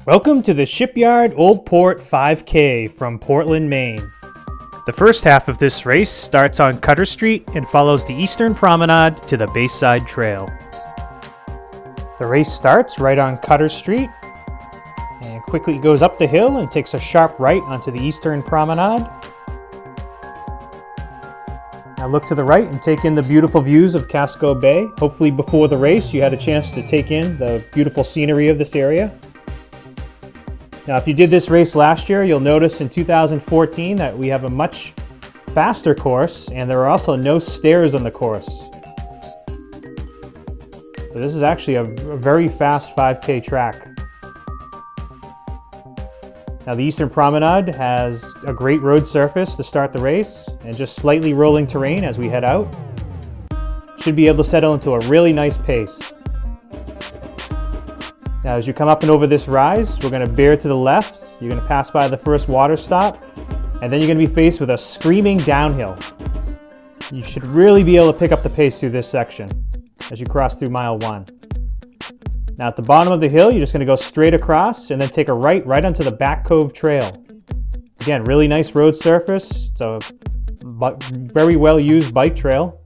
Welcome to the Shipyard Old Port 5K from Portland, Maine. The first half of this race starts on Cutter Street and follows the Eastern Promenade to the Bayside Trail. The race starts right on Cutter Street and quickly goes up the hill and takes a sharp right onto the Eastern Promenade. Now look to the right and take in the beautiful views of Casco Bay. Hopefully before the race you had a chance to take in the beautiful scenery of this area. Now if you did this race last year, you'll notice in 2014 that we have a much faster course and there are also no stairs on the course. So this is actually a very fast 5K track. Now the Eastern Promenade has a great road surface to start the race and just slightly rolling terrain as we head out. Should be able to settle into a really nice pace. Now as you come up and over this rise, we're going to bear to the left, you're going to pass by the first water stop, and then you're going to be faced with a screaming downhill. You should really be able to pick up the pace through this section as you cross through mile 1. Now at the bottom of the hill, you're just going to go straight across and then take a right onto the Back Cove Trail. Again, really nice road surface. It's a very well used bike trail.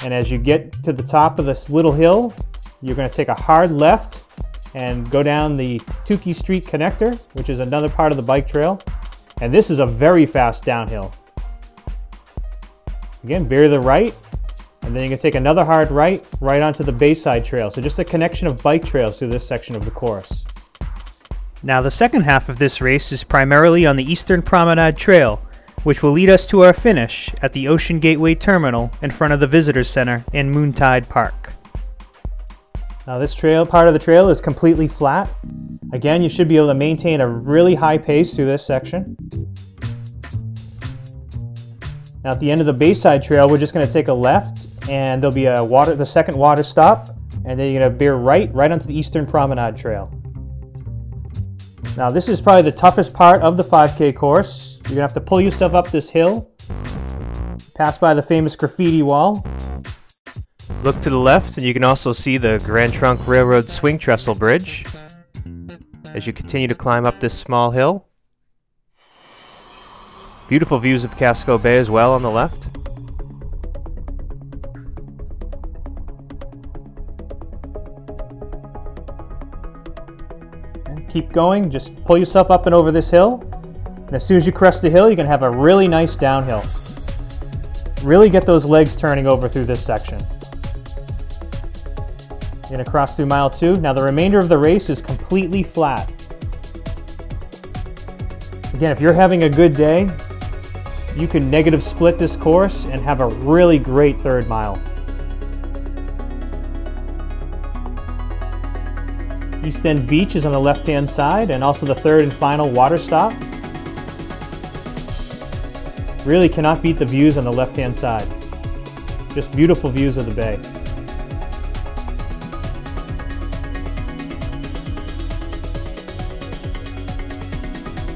And as you get to the top of this little hill, you're going to take a hard left and go down the Tukey Street connector, which is another part of the bike trail. And this is a very fast downhill. Again, veer to the right, and then you can take another hard right onto the Bayside Trail. So just a connection of bike trails through this section of the course. Now the second half of this race is primarily on the Eastern Promenade Trail, which will lead us to our finish at the Ocean Gateway Terminal in front of the Visitors Center in Moontide Park. Now this part of the trail is completely flat. Again, you should be able to maintain a really high pace through this section. Now at the end of the Bayside Trail, we're just going to take a left and there'll be the second water stop, and then you're going to bear right onto the Eastern Promenade Trail. Now this is probably the toughest part of the 5K course. You're going to have to pull yourself up this hill, pass by the famous graffiti wall. Look to the left and you can also see the Grand Trunk Railroad Swing Trestle Bridge as you continue to climb up this small hill. Beautiful views of Casco Bay as well on the left. And keep going, just pull yourself up and over this hill. And as soon as you crest the hill, you're going to have a really nice downhill. Really get those legs turning over through this section. You're going to cross through mile 2. Now the remainder of the race is completely flat. Again, if you're having a good day, you can negative split this course and have a really great third mile. East End Beach is on the left-hand side and also the third and final water stop. Really cannot beat the views on the left-hand side. Just beautiful views of the bay.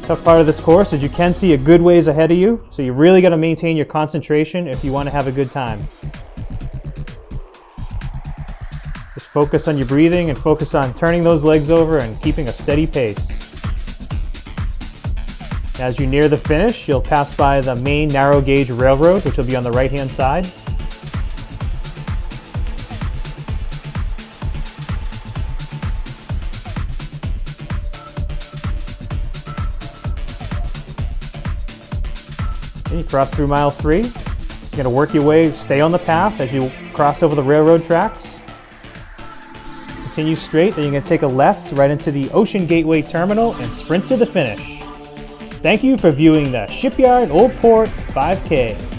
Tough part of this course is you can see a good ways ahead of you, so you really got to maintain your concentration if you want to have a good time. Just focus on your breathing and focus on turning those legs over and keeping a steady pace. As you near the finish, you'll pass by the Maine Narrow Gauge Railroad, which will be on the right-hand side. And you cross through mile 3. You're going to work your way, stay on the path as you cross over the railroad tracks. Continue straight, then you're going to take a left right into the Ocean Gateway Terminal and sprint to the finish. Thank you for viewing the Shipyard Old Port 5K.